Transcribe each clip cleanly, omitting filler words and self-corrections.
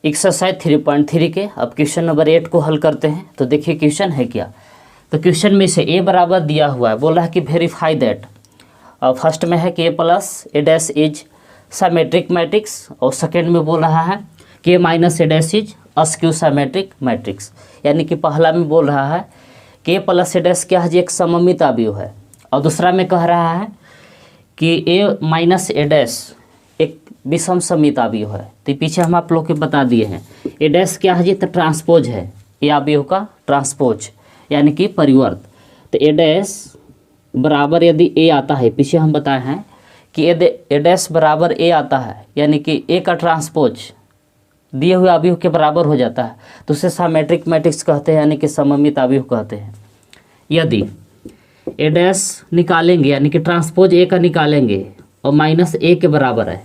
Exercise 3.3 के अब question number 8 को हल करते हैं। तो देखिए क्वेश्चन है क्या। तो क्वेश्चन में से ए बराबर दिया हुआ है, बोल रहा है कि वेरीफाई दैट। फर्स्ट में है कि A plus A dash is symmetric matrix, और सेकेंड में बोल रहा है कि A minus A dash is skew symmetric matrix. यानी कि पहला में बोल रहा है कि ए प्लस ए डैश क्या है जी, एक सममित अवयव है, और दूसरा में कह रहा है कि ए माइनस ए डैश एक विषम समित अवयव है। तो पीछे हम आप लोग के बता दिए हैं। ए डैश क्या है जी, तो ट्रांसपोज है, ए अवयव का ट्रांसपोज यानी कि परिवर्त। तो ए डैश बराबर यदि ए आता है, पीछे हम बताए हैं कि ए डैश बराबर ए आता है, यानी कि ए का ट्रांसपोज दिए हुए अवयव के बराबर हो जाता है, तो उसे सिमेट्रिक मैट्रिक्स कहते हैं, यानी कि सममित अवयव कहते हैं। यदि ए डैश निकालेंगे यानी कि ट्रांसपोज ए का निकालेंगे और माइनस ए के बराबर है,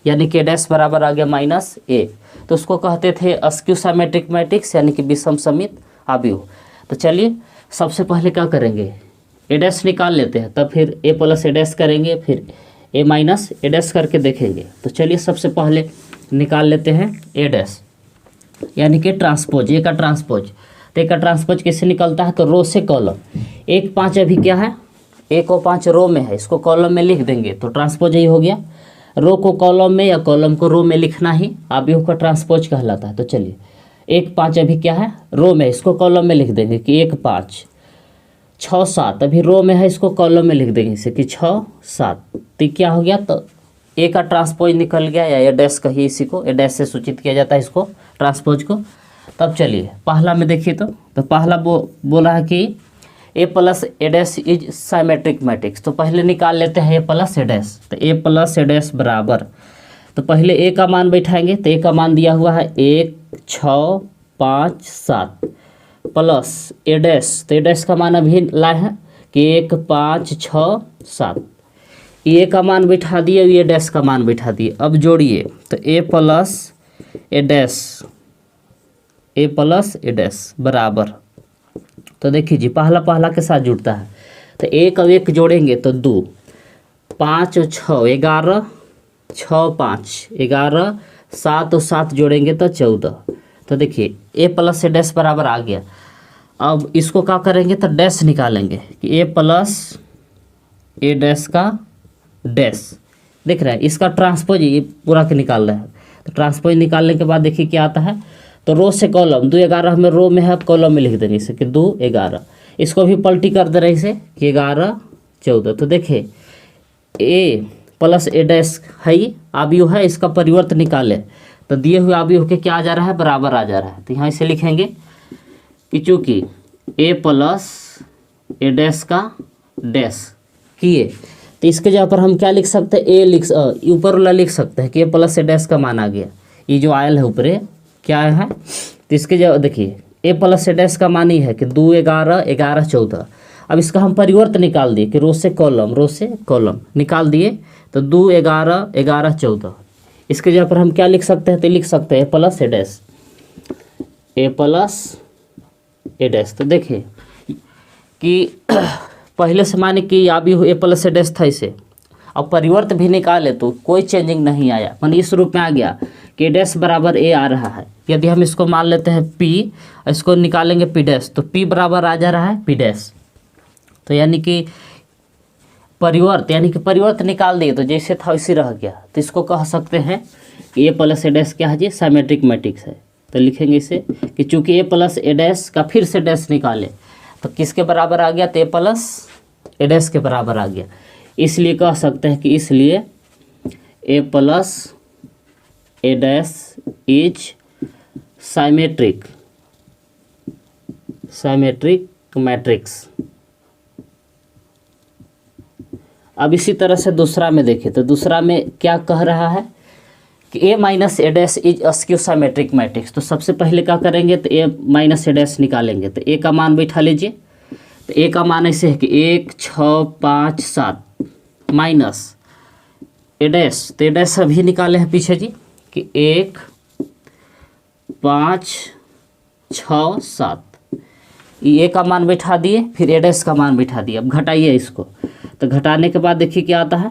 यानी कि ए डैश बराबर आ गया माइनस ए, तो उसको कहते थे अस्क्यू सिमेट्रिक मैट्रिक्स यानी कि विषम समित अवयव। तो चलिए सबसे पहले क्या करेंगे, ए डैश निकाल लेते हैं, तब फिर ए प्लस ए डैश करेंगे, फिर ए माइनस ए डैश करके देखेंगे। तो चलिए सबसे पहले निकाल लेते हैं ए डैश, यानी कि ट्रांसपोज, ए का ट्रांसपोज। तो ए का ट्रांसपोज कैसे निकलता है, तो रो से कॉलम। 1 5 अभी क्या है, 1 और 5 रो में है, इसको कॉलम में लिख देंगे तो ट्रांसपोज यही हो गया। रो को कॉलम में या कॉलम को रो में लिखना ही अवयव का ट्रांसपोज कहलाता है। तो चलिए 1 5 अभी क्या है, रो में, इसको कॉलम में लिख देंगे कि 1 5 6 7 अभी रो में है, इसको कॉलम में लिख देंगे इसे कि 6 7। तो क्या हो गया, तो ए का ट्रांसपोज निकल गया, या ए डैश कहिए इसी को, ए डैश से सूचित किया जाता है इसको ट्रांसपोज को। तब चलिए पहला में देखिए, तो पहला बोला है कि A plus A dash is symmetric matrix. तो पहले निकाल लेते हैं ए प्लस ए डैश। तो ए प्लस ए डैश बराबर, तो पहले ए का मान बैठाएंगे, तो ए का मान दिया हुआ है 1 6 5 7 प्लस ए डैश। तो ए डैश का मान अभी लाए हैं कि 1 5 6 7, ए का मान बैठा दिए, ये डैश का मान बैठा दिए। अब जोड़िए, तो ए plus A dash, A plus A dash बराबर, तो देखिए जी पहला के साथ जुड़ता है, तो 1 और 1 जोड़ेंगे तो 2 5 और 6 11 6 5 11 7 और 7 जोड़ेंगे तो 14। तो देखिए ए प्लस ए डैश बराबर आ गया। अब इसको क्या करेंगे, तो डैश निकालेंगे कि ए प्लस ए डैश का डैश, देख रहे हैं इसका ट्रांसपोज ये पूरा के निकाल रहा है। तो ट्रांसपोज निकालने के बाद देखिए क्या आता है, तो रो से कॉलम 2 11 में रो में है, कॉलम में लिख देंगे इसे कि 2 11, इसको भी पलटी कर दे रहे इसे कि 11 14। तो देखिए ए प्लस ए डैश है अवयव है, इसका परिवर्त निकाले, तो दिए हुए अवयव के क्या आ जा रहा है, बराबर आ जा रहा है। तो यहाँ इसे लिखेंगे कि चूँकि ए प्लस ए डैश का डैश किए, तो इसके जगह पर हम क्या लिख सकते हैं, ए ऊपर वाला लिख सकते हैं कि ए प्लस ए डैश का मान आ गया। ये जो आयल है ऊपर क्या है, तो इसके जगह देखिए ए प्लस ए डैश का मान ही है कि 2 11 11 14। अब इसका हम परिवर्त निकाल दिए कि रो से कॉलम निकाल दिए, तो 2 11 11 14। इसके जगह पर हम क्या लिख सकते हैं, तो लिख सकते हैं ए plus A dash, A plus A dash. तो देखिए कि पहले से माने कि अभी ए प्लस ए डैश था इसे, अब परिवर्त भी निकाले तो कोई चेंजिंग नहीं आया, माने इस रूप में आ गया कि डैश बराबर ए आ रहा है। यदि हम इसको मान लेते हैं पी, इसको निकालेंगे पी डैश, तो पी बराबर आ जा रहा है पी डैश। तो यानी कि परिवर्त निकाल दिए, तो जैसे था वैसे रह गया। तो इसको कह सकते हैं कि ए प्लस ए डैश क्या है जी, सिमेट्रिक मैट्रिक्स है। तो लिखेंगे इसे कि चूँकि ए प्लस ए डैश का फिर से डैश निकाले, तो किसके बराबर आ गया, तो ए प्लस ए डैश के बराबर आ गया। इसलिए कह सकते हैं कि इसलिए A plus A dash is symmetric matrix. अब इसी तरह से दूसरा में देखें, तो दूसरा में क्या कह रहा है कि A minus A dash is skew symmetric matrix. तो सबसे पहले क्या करेंगे, तो ए माइनस ए डैश निकालेंगे, तो ए का मान बैठा लीजिए। तो ए का मान ऐसे है कि 1 6 5 7 माइनस ए डैश, तो ए डैश अभी निकाले हैं पीछे जी कि 1 5 6 7, ए का मान बैठा दिए, फिर ए डैश का मान बैठा दिए। अब घटाइए इसको, तो घटाने के बाद देखिए क्या आता है,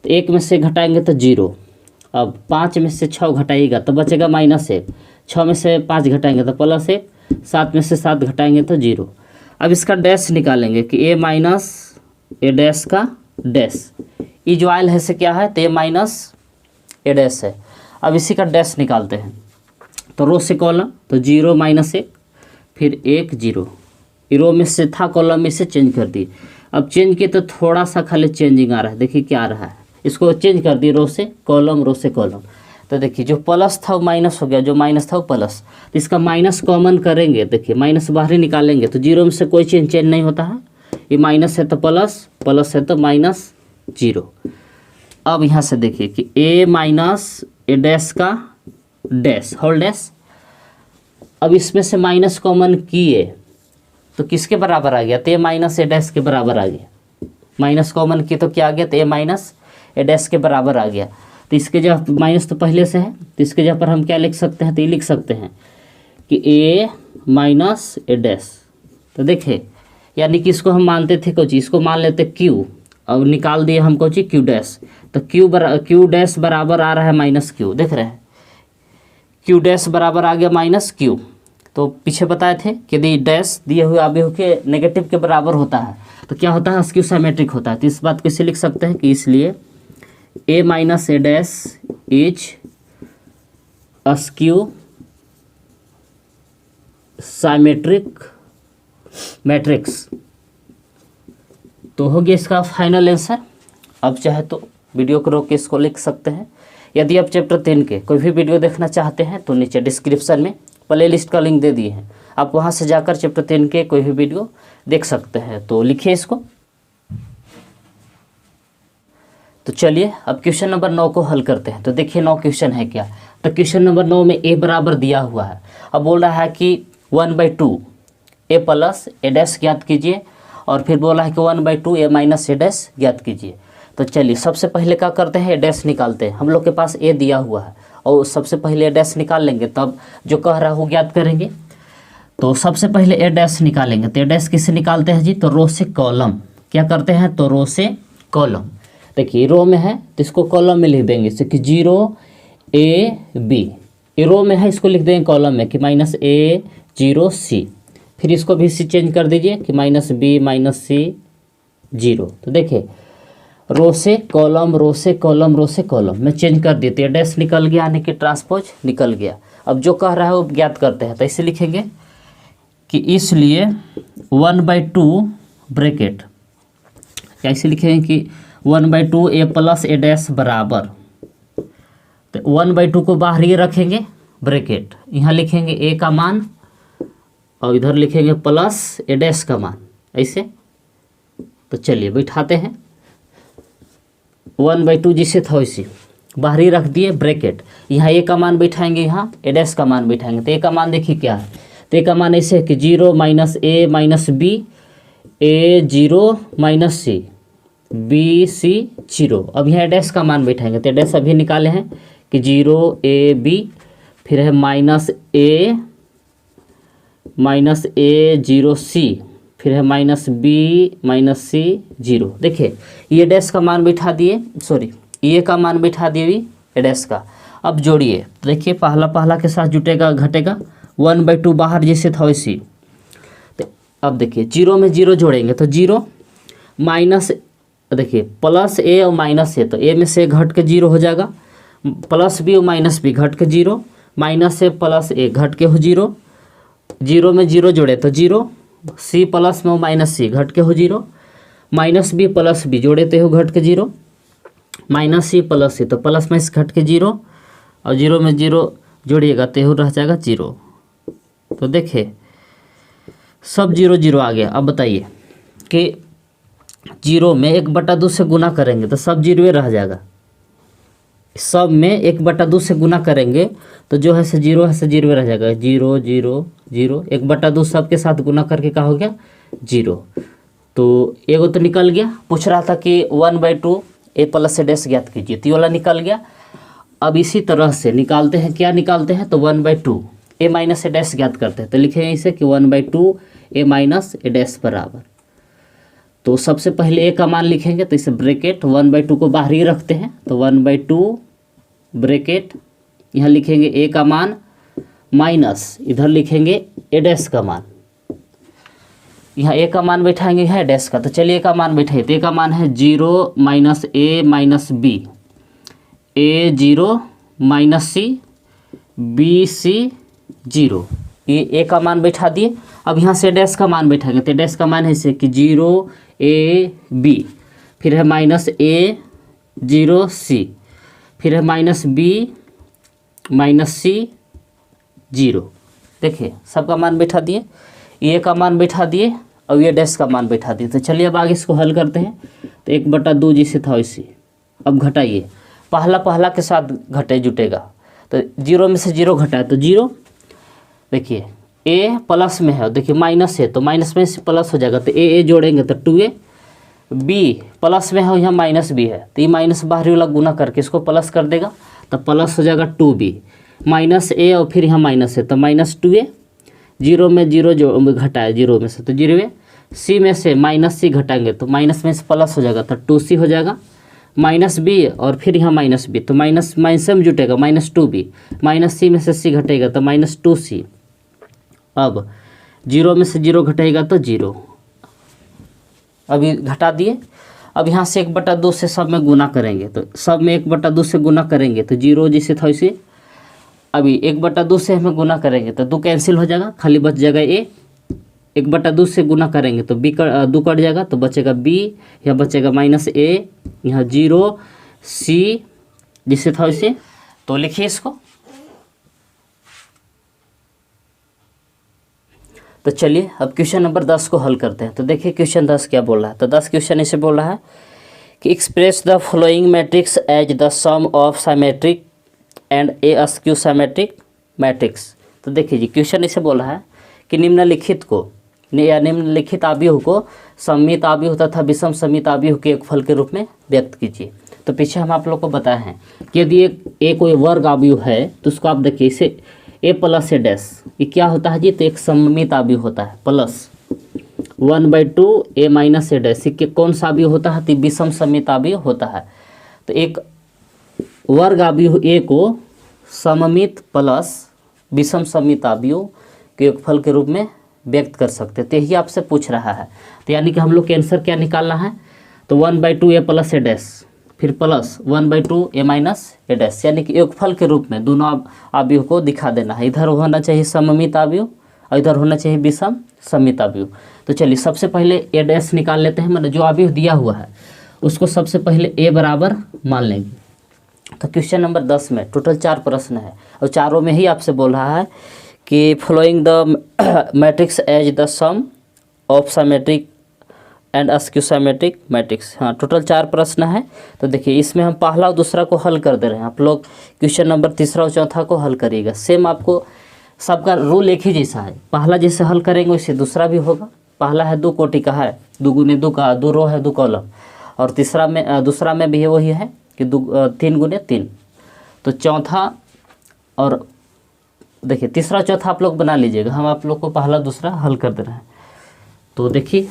तो 1 में से घटाएंगे तो 0, अब 5 में से 6 घटाइएगा तो बचेगा -1, 6 में से 5 घटाएंगे तो +1, 7 में से 7 घटाएंगे तो 0। अब इसका डैश निकालेंगे कि a माइनस ए डैश का डैश, ये जो आयल है से क्या है तो a माइनस ए डैश है। अब इसी का डैश निकालते हैं तो रो से कॉलम तो 0 -1 फिर 1 0, रो में से था कॉलम में से चेंज कर दिए। अब चेंज किए तो थोड़ा सा खाली चेंजिंग आ रहा है, देखिए क्या आ रहा है, इसको चेंज कर दिए रो से कॉलम, रो से कॉलम। तो देखिए जो प्लस था वो माइनस हो गया, जो माइनस था वो प्लस, तो इसका माइनस कॉमन करेंगे, देखिए माइनस बाहर ही निकालेंगे तो 0 में से कोई चेंज नहीं होता है, ये माइनस है तो प्लस, प्लस है तो -0। अब यहाँ से देखिए कि a माइनस ए डैश का डैश होल डैश, अब इसमें से माइनस कॉमन किए तो किसके बराबर आ गया, तो a माइनस ए डैश के बराबर आ गया। माइनस कॉमन किए तो क्या आ गया, तो a माइनस ए डैश के बराबर आ गया। तो इसके जगह माइनस तो पहले से है, तो इसके जगह पर हम क्या लिख सकते हैं, तो ये लिख सकते हैं कि a माइनस ए डैश। तो देखिए यानी कि इसको हम मानते थे कोची, इसको मान लेते q, अब निकाल दिए हम कोची q डैश, तो q डैश बराबर आ रहा है -q, देख रहे हैं q डैश बराबर आ गया -q। तो पीछे बताए थे कि यदि डैश दिए हुए आव्यूह के नेगेटिव के बराबर होता है तो क्या होता है, अस्क्यू सिमेट्रिक होता है। तो इस बात को इसे लिख सकते हैं कि इसलिए a minus A dash is skew symmetric matrix. तो हो गया इसका फाइनल आंसर। अब चाहे तो वीडियो को रोक के इसको लिख सकते हैं। यदि आप चैप्टर 3 के कोई भी वीडियो देखना चाहते हैं तो नीचे डिस्क्रिप्शन में प्ले लिस्ट का लिंक दे दिए हैं, आप वहां से जाकर चैप्टर 3 के कोई भी वीडियो देख सकते हैं। तो लिखिए इसको। तो चलिए अब क्वेश्चन नंबर 9 को हल करते हैं। तो देखिए 9 क्वेश्चन है क्या, तो क्वेश्चन नंबर 9 में a बराबर दिया हुआ है। अब बोल रहा है कि 1/2 a प्लस ए डैश ज्ञात कीजिए, और फिर बोला है कि 1/2 a माइनस ए डैश ज्ञात कीजिए। तो चलिए सबसे पहले क्या करते हैं, ए डैश निकालते हैं। हम लोग के पास a दिया हुआ है और सबसे पहले ए डैश निकाल लेंगे, तब जो कह रहा है वो ज्ञात करेंगे। तो सबसे पहले ए डैश निकालेंगे, तो ए डैश किससे निकालते हैं जी, तो रो से कॉलम। क्या करते हैं, तो रो से कॉलम। देखिए रो में है तो इसको कॉलम में लिख देंगे, जैसे कि 0 a b, ये रो में है इसको लिख देंगे कॉलम में कि -a 0 c, फिर इसको भी सी चेंज कर दीजिए कि -b -c 0। तो देखिए रो से कॉलम, रो से कॉलम, रो से कॉलम में चेंज कर देते हैं, डैश निकल गया यानी कि ट्रांसपोज निकल गया। अब जो कह रहा है वो ज्ञात करते हैं, तो इसे लिखेंगे कि इसलिए 1/2 ब्रैकेट, क्या इसे लिखेंगे कि 1/2 a प्लस ए डैश बराबर, तो 1/2 को बाहर ही रखेंगे ब्रैकेट, यहाँ लिखेंगे a का मान और इधर लिखेंगे प्लस ए डैश का मान, ऐसे। तो चलिए बैठाते हैं, 1/2 जिसे था वैसे बाहर ही रख दिए ब्रैकेट, यहाँ a का मान बैठाएंगे, यहाँ ए डैश का मान बैठाएंगे। तो a का मान देखिए क्या है, तो a का मान ऐसे है कि 0 - a - b, a 0 - c, b c 0। अब यहाँ डैश का मान बैठाएंगे, तो डैश अभी निकाले हैं कि 0 a b, फिर है -a 0 c, फिर है -b -c 0। देखिए ये डैश का मान बैठा दिए, सॉरी ये का मान बैठा दिए ए डैश का। अब जोड़िए, तो देखिए पहला के साथ जुटेगा घटेगा, 1/2 बाहर जैसे था वैसे। तो अब देखिए 0 में 0 जोड़ेंगे तो 0 माइनस, देखिए प्लस a और माइनस a, तो a में से घट के 0 हो जाएगा, प्लस b और माइनस b घट के 0, माइनस a प्लस a घट के हो 0, 0 में 0 जोड़े तो 0, c प्लस में माइनस c घट के हो 0, माइनस b प्लस b जोड़े तो हो घट के 0, माइनस c प्लस c, तो प्लस में घट के 0 और 0 में 0 जोड़िएगा तो रह जाएगा 0। तो देखिए सब 0 0 आ गया। अब बताइए कि 0 में 1/2 से गुना करेंगे तो सब 0 रह जाएगा, सब में 1/2 से गुना करेंगे तो जो है से 0 है से 0 रह जाएगा, 0 0 0, 1/2 सब के साथ गुना करके क्या हो गया 0। तो एगो तो निकल गया, पूछ रहा था कि 1/2 a प्लस ए डैश ज्ञात कीजिए, तो ये वाला निकल गया। अब इसी तरह से निकालते हैं, क्या निकालते हैं, तो 1/2 a माइनस ए डैश ज्ञात करते हैं, तो लिखेंगे इसे कि 1/2 a माइनस ए डैश बराबर। तो सबसे पहले a का मान लिखेंगे, तो इसे ब्रैकेट 1/2 को बाहर ही रखते हैं, तो 1/2 ब्रैकेट, यहाँ लिखेंगे ए का मान माइनस, इधर लिखेंगे ए डैश का मान, यहाँ ए का मान बैठाएंगे यहाँ डैश का। तो चलिए ए का मान बैठाइए, तो ए का मान है 0 माइनस ए माइनस बी, ए 0 माइनस सी, बी सी 0, ये ए का मान बैठा दिए। अब यहाँ से डैश का मान बैठाएंगे, तो डैश का मान है इसे कि 0 ए बी, फिर है माइनस ए 0 सी, फिर है माइनस बी माइनस सी 0। देखिए सबका मान बैठा दिए, ए का मान बैठा दिए और ये डैश का मान बैठा दिए। तो चलिए अब आगे इसको हल करते हैं। तो 1/2 जैसे था वैसे अब घटाइए, पहला के साथ घटे जुटेगा, तो 0 में से 0 घटाए तो 0। देखिए ए प्लस में है, देखिए माइनस है तो माइनस में से प्लस हो जाएगा, तो ए जोड़ेंगे तो 2a, बी प्लस में है यहाँ माइनस बी है, तो ये माइनस बाहरी वाला गुना करके इसको प्लस कर देगा, तो प्लस हो जाएगा 2b, माइनस ए और फिर यहाँ माइनस है तो माइनस 2a, 0 में 0 जो घटाए 0 में से तो 0a, सी में से माइनस सी घटाएंगे तो माइनस में से प्लस हो जाएगा तो 2c हो जाएगा, माइनस बी और फिर यहाँ माइनस बी, तो माइनस माइनस में जुटेगा माइनस 2b, माइनस सी में से सी घटेगा तो माइनस 2c। अब 0 में से 0 घटेगा तो 0, अभी घटा दिए। अब यहाँ से 1/2 से सब में गुना करेंगे, तो सब में 1/2 से गुना करेंगे तो 0 जैसे था वैसे, अभी 1/2 से हमें गुना करेंगे तो 2 कैंसिल हो जाएगा, खाली बच जाएगा ए। 1/2 से गुना करेंगे तो 2 कट जाएगा तो बचेगा बी, यहाँ बचेगा माइनस ए, यहाँ 0 सी जिससे था वैसे। तो लिखिए इसको। तो चलिए अब क्वेश्चन नंबर 10 को हल करते हैं। तो देखिए क्वेश्चन 10 क्या बोल रहा है। तो 10 क्वेश्चन इसे बोल रहा है कि express the following matrix as the sum of symmetric and a askew symmetric matrix. तो देखिए जी क्वेश्चन इसे बोल रहा है कि निम्नलिखित को या निम्नलिखित आव्यूह को सममित आव्यूह तथा विषम सममित आव्यूह के योगफल के रूप में व्यक्त कीजिए। तो पीछे हम आप लोग को बताए हैं कि यदि एक कोई वर्ग आव्यूह है तो उसको आप देखिए इसे ए प्लस ए डैश, ये क्या होता है जी, तो एक सममित आव्यूह होता है, plus 1/2 A minus A dash, ये कौन सा आव्यूह होता है, तो विषम सममित आव्यूह होता है। तो एक वर्ग आव्यूह ए को सममित प्लस विषम सममित आव्यूह के योगफल के रूप में व्यक्त कर सकते हैं। तो यही आपसे पूछ रहा है। तो यानी कि हम लोग के आंसर क्या निकालना है, तो 1/2 ए प्लस ए डैश, फिर plus 1/2 A minus A dash, यानी कि योगफल के रूप में दोनों आव्यूह को दिखा देना है। इधर होना चाहिए सममित आव्यूह और इधर होना चाहिए विषम सममित आव्यूह। तो चलिए सबसे पहले ए डैश निकाल लेते हैं, मतलब जो आव्यूह दिया हुआ है उसको सबसे पहले ए बराबर मान लेंगे। तो क्वेश्चन नंबर 10 में टोटल 4 प्रश्न है और चारों में ही आपसे बोल रहा है कि following the matrix as the sum of symmetric and askew symmetric matrix. हाँ टोटल 4 प्रश्न है। तो देखिए इसमें हम पहला और दूसरा को हल कर दे रहे हैं, आप लोग क्वेश्चन नंबर तीसरा और चौथा को हल करिएगा। सेम आपको सबका रूल एक ही जैसा है, पहला जैसे हल करेंगे वैसे दूसरा भी होगा। पहला है 2 कोटि का है, 2 गुने 2 का, 2 रो है 2 कॉलम, और तीसरा में दूसरा में भी वही है कि 3 गुने 3। तो चौथा और देखिए तीसरा चौथा आप लोग बना लीजिएगा, हम आप लोग को पहला दूसरा हल कर दे रहे हैं। तो देखिए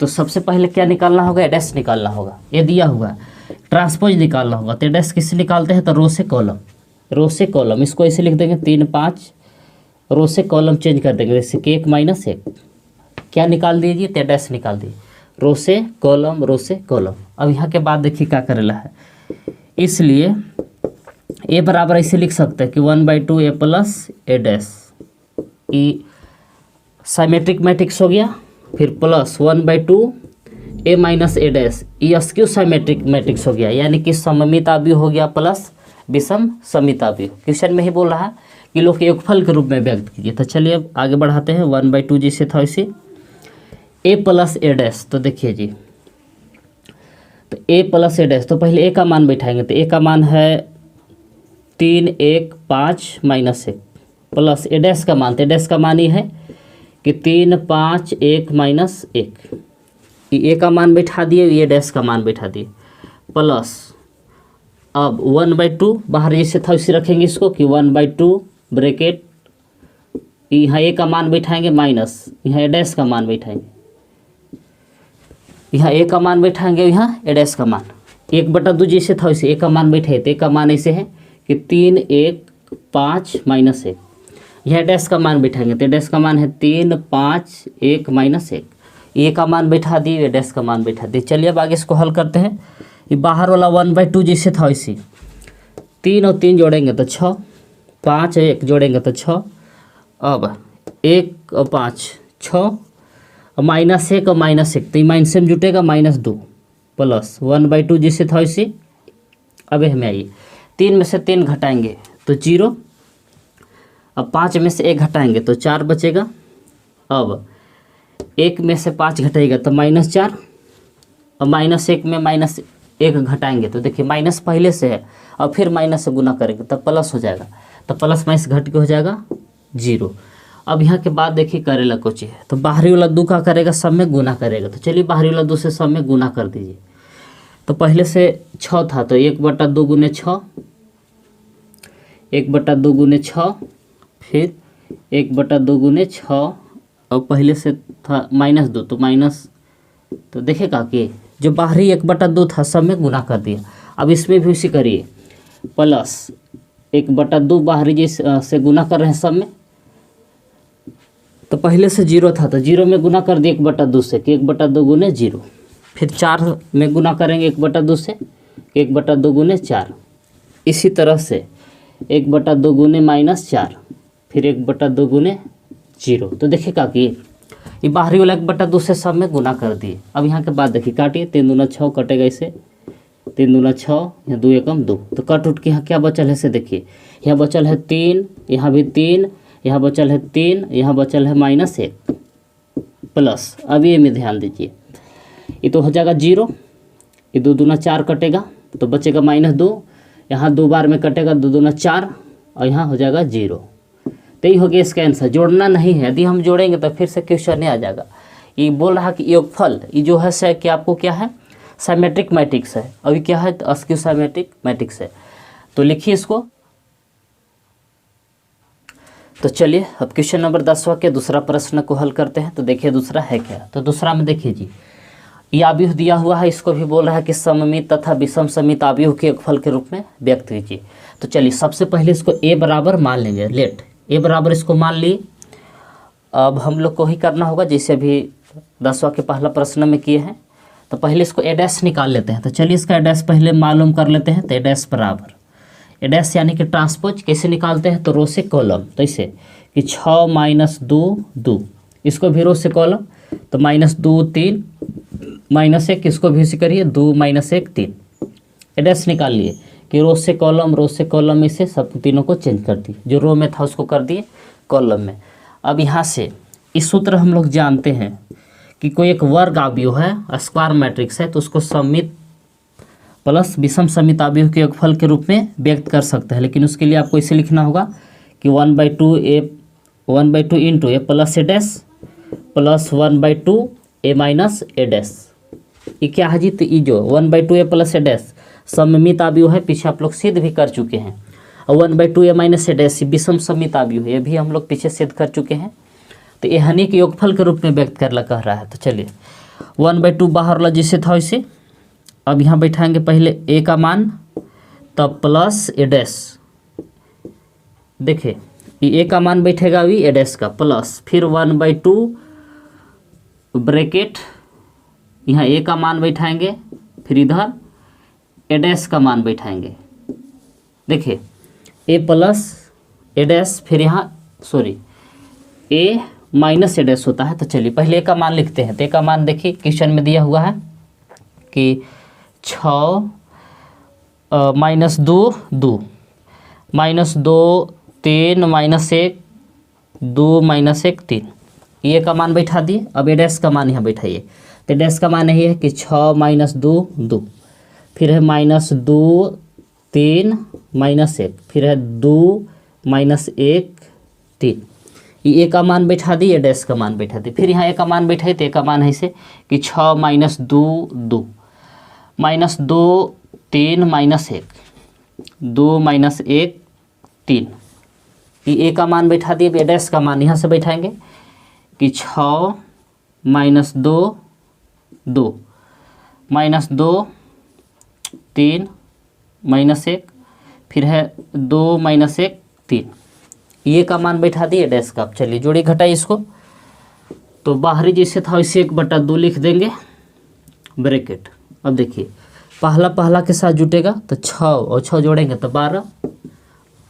तो सबसे पहले क्या निकालना होगा, डैश निकालना होगा, ये दिया हुआ है ट्रांसपोज निकालना होगा। तो डैश किससे निकालते हैं, तो रो से कॉलम, रो से कॉलम, इसको ऐसे लिख देंगे 3 5, रो से कॉलम चेंज कर देंगे, जैसे कि 1 माइनस 1 क्या निकाल दीजिए, तो डैश निकाल दीजिए, रो से कॉलम, रो से कॉलम। अब यहाँ के बाद देखिए क्या करेला है, इसलिए ए बराबर ऐसे लिख सकते हैं कि 1/2 ए plus A dash, E symmetric matrix हो गया, फिर plus 1/2 A minus A dash, E askew symmetric matrix हो गया, यानी कि सममित आव्यूह हो गया प्लस विषम सममित आव्यूह। क्वेश्चन में ही बोल रहा है कि लोग के योगफल के रूप में व्यक्त कीजिए। तो चलिए अब आगे बढ़ाते हैं, 1/2 जैसे था वैसे ए प्लस ए डैश। तो देखिए जी तो ए प्लस ए डैश, तो पहले ए का मान बैठाएंगे, तो ए का मान है 3 1 5 माइनस 1 प्लस ए डैश का मान, तो ए डैश का मान ये है कि 3 5 1 माइनस 1, ए का मान बैठा दिए, ये डैश का मान बैठा दिए, प्लस अब 1/2 बाहर जैसे था उसे रखेंगे इसको कि 1/2 ब्रैकेट, यहाँ ए का मान बैठाएंगे माइनस, यहाँ ए डैश का मान बैठाएंगे, यहाँ ए का मान बैठाएंगे, यहाँ ए डैश का मान, 1/2 जैसे था वैसे ए का मान बैठे, तो ए का मान ऐसे है कि 3 1 5 माइनस 1, यह डैश का मान बैठाएंगे तो डैश का मान है 3 5 1 माइनस 1, ए का मान बैठा दिए, ये डैश का मान बैठा दिए। चलिए अब आगे इसको हल करते हैं। ये बाहर वाला 1/2 जैसे था वैसे 3 और 3 जोड़ेंगे तो 6, 5 और 1 जोड़ेंगे तो 6, अब 1 और 5 6 और -1 और -1 तो ये माइनस में जुटेगा -2 प्लस 1/2 जैसे था वैसे। अब हमें आइए 3 में से 3 घटाएंगे तो 0, अब 5 में से 1 घटाएंगे तो 4 बचेगा, अब 1 में से 5 घटाएगा तो -4 और -1 में -1 घटाएंगे तो देखिए माइनस पहले से है और फिर माइनस से गुना करेंगे तब प्लस हो जाएगा, तो प्लस माइनस घट के हो जाएगा 0। अब यहाँ के बाद देखिए करेला कुछ है तो बाहरी वाला 2 का करेगा सब में गुना करेगा, तो चलिए बाहरी वाला 2 से सब में गुना कर दीजिए। तो पहले से 6 था तो 1/2 गुने 6, 1/2 गुने 6, फिर 1/2 गुने 6 और पहले से था -2 तो माइनस, तो देखेगा कि जो बाहरी 1/2 था सब में गुना कर दिया। अब इसमें भी उसी करिए प्लस 1/2 बाहरी जैसे से गुना कर रहे हैं सब में, तो पहले से 0 था तो 0 में गुना कर दिए 1/2 से कि 1/2 गुने 0, फिर 4 में गुना करेंगे 1/2 से 1/2 गुने 4, इसी तरह से 1/2 गुने -4, फिर 1/2 गुने 0। तो देखिएगा कि ये बाहरी वाला 1/2 से सब में गुना कर दिए। अब यहाँ के बाद देखिए काटिए, 3 दूना 6 कटेगा इसे, 3 दूना 6, यहाँ 2 एकम 2, तो कट उठ के यहाँ क्या बचल है से देखिए, यहाँ बचल है 3, यहाँ भी 3, यहाँ बचल है 3, यहाँ बचल है -1 प्लस, अब ये में ध्यान दीजिए ये तो हो जाएगा 0, ये 2 दूना 4 कटेगा तो बचेगा -2, यहाँ 2 बार में कटेगा 2 दूना 4 और यहाँ हो जाएगा 0। तो ये हो गया इसका आंसर। जोड़ना नहीं है, यदि हम जोड़ेंगे तो फिर से क्वेश्चन नहीं आ जाएगा। ये बोल रहा कि योगफल ये जो है से कि आपको क्या है साइमेट्रिक मैट्रिक्स है, अभी क्या है तो अस्क्यू साइमेट्रिक मैट्रिक्स है। तो लिखिए इसको। तो चलिए अब क्वेश्चन नंबर 10वां के दूसरा प्रश्न को हल करते हैं। तो देखिए दूसरा है क्या, तो दूसरा में देखिए जी ये आव्यूह दिया हुआ है, इसको भी बोल रहा है कि सममित तथा विषम समित आव्यूह के योगफल के रूप में व्यक्त कीजिए। तो चलिए सबसे पहले इसको a बराबर मान लेंगे, लेट a बराबर इसको मान लिए। अब हम लोग को ही करना होगा जैसे अभी 10वां के पहला प्रश्न में किए हैं। तो पहले इसको a डैश निकाल लेते हैं। तो चलिए इसका a डैश पहले मालूम कर लेते हैं। तो a डैश बराबर a डैश यानी कि ट्रांसपोज कैसे निकालते हैं, तो रो से कॉलम, तो इसे कि 6 - 2 2, इसको भी रो से कॉलम तो -2 3 -1, इसको भी इसी करिए 2 - 1 3। a डैश निकाल लिए कि रो से कॉलम में से सब तीनों को चेंज कर दिए, जो रो में था उसको कर दिए कॉलम में। अब यहाँ से इस सूत्र हम लोग जानते हैं कि कोई एक वर्ग आव्यूह है, स्क्वायर मैट्रिक्स है, तो उसको सममित प्लस विषम समित आव्यूह के योगफल के रूप में व्यक्त कर सकते हैं। लेकिन उसके लिए आपको इसे लिखना होगा कि 1/2 into A plus A dash plus 1/2 A minus A dash. ये क्या है जी, तो ये जो 1/2 ए प्लस ए डैश सममित आव्यूह है, पीछे आप लोग सिद्ध भी कर चुके हैं, और 1/2 ए माइनस ए डैश विषम समित आव्यूह है, ये भी हम लोग पीछे सिद्ध कर चुके हैं। तो ये हानि के योगफल के रूप में व्यक्त करला कह रहा है। तो चलिए 1/2 बाहर वाला जैसे था वैसे, अब यहाँ बैठाएंगे पहले a का मान तब प्लस ए डैश, देखिए ये a का मान बैठेगा अभी ए डैश का प्लस, फिर 1/2 ब्रैकेट, यहाँ a का मान बैठाएंगे, फिर इधर ए डैश का मान बैठाएंगे, देखिए a प्लस ए डैश, फिर यहाँ sorry a minus A dash होता है। तो चलिए पहले a का मान लिखते हैं। तो a का मान देखिए क्वेश्चन में दिया हुआ है कि 6 -2 2 -2 3 -1 2 -1 3, ये का मान बैठा दिए। अब ए डैश का मान यहाँ बैठाइए। तो डैश का मान यही है कि 6 - 2 2, फिर है -2 3 -1, फिर है 2 -1 3, ये का मान बैठा दिए, डैश का मान बैठा दिए, फिर यहाँ ए का मान बैठाइए। तो ए का मान है इसे कि 6 - 2 2 -2 3 -1 2 -1 3, ये ए का मान बैठा दिए। ए डैश का मान यहाँ से बैठाएंगे कि 6 - 2 2 -2 3 -1, फिर है 2 माइनस 1 3, ये का मान बैठा दिए डैश का। अब चलिए जोड़ी घटाइए इसको, तो बाहरी जैसे था वैसे 1/2 लिख देंगे ब्रैकेट। अब देखिए पहला पहला के साथ जुटेगा तो 6 और 6 जोड़ेंगे तो 12।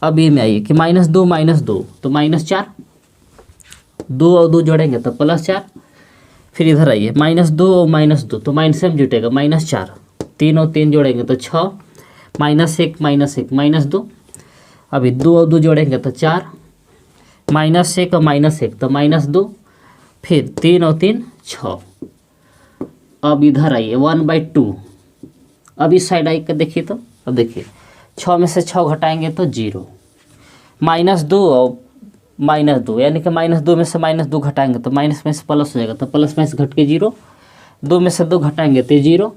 अब ये में आइए कि -2 तो -4, 2 और 2 जोड़ेंगे तो +4। फिर इधर आइए -2 और -2 तो माइनस में जुटेगा -4, 3 और 3 जोड़ेंगे तो 6, -1 -2। अभी 2 और 2 जोड़ेंगे तो 4, -1 और -1 तो -2, फिर 3 और 3 6। अब इधर आइए 1/2। अब इस साइड आइए देखिए, तो अब देखिए 6 में से 6 घटाएंगे तो 0, -2 और -2 यानी कि -2 में से -2 घटाएंगे तो माइनस में से प्लस हो जाएगा, तो प्लस में से घट के 0, 2 में से 2 घटाएंगे तो 0,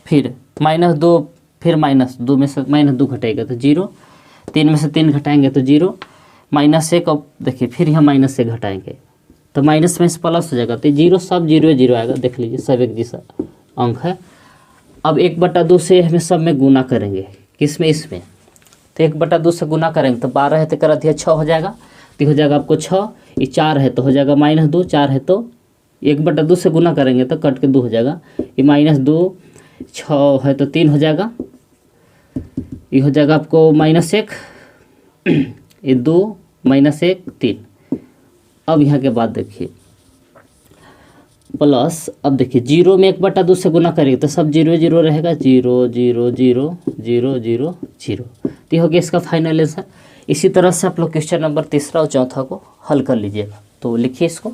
फिर -2, फिर -2 में से -2 घटाएगा तो 0, 3 में से 3 घटाएंगे तो 0, -1 और देखिए फिर यहाँ -1 घटाएंगे तो माइनस में से प्लस हो जाएगा, तो 0 सब 0 आएगा। देख लीजिए सब एक जैसा अंक है। अब 1/2 से हमें सब में गुना करेंगे, किस में, इसमें, तो 1/2 से गुना करेंगे तो 12 है तो कर दिया 6 हो जाएगा, तो हो जाएगा आपको 6, ये 4 है तो हो जाएगा -2, 4 है तो 1/2 से गुना करेंगे तो कट के 2 हो जाएगा, ये -2, 6 है तो 3 हो जाएगा, ये हो जाएगा आपको -1, ये 2 -1 3। अब यहाँ के बाद देखिए प्लस, अब देखिए 0 में 1/2 से गुना करेंगे तो सब 0 रहेगा, 0 0 0 0 0 0। तो हो गया इसका फाइनल आंसर। इसी तरह से आप लोग क्वेश्चन नंबर 3 और 4 को हल कर लीजिएगा। तो लिखिए इसको।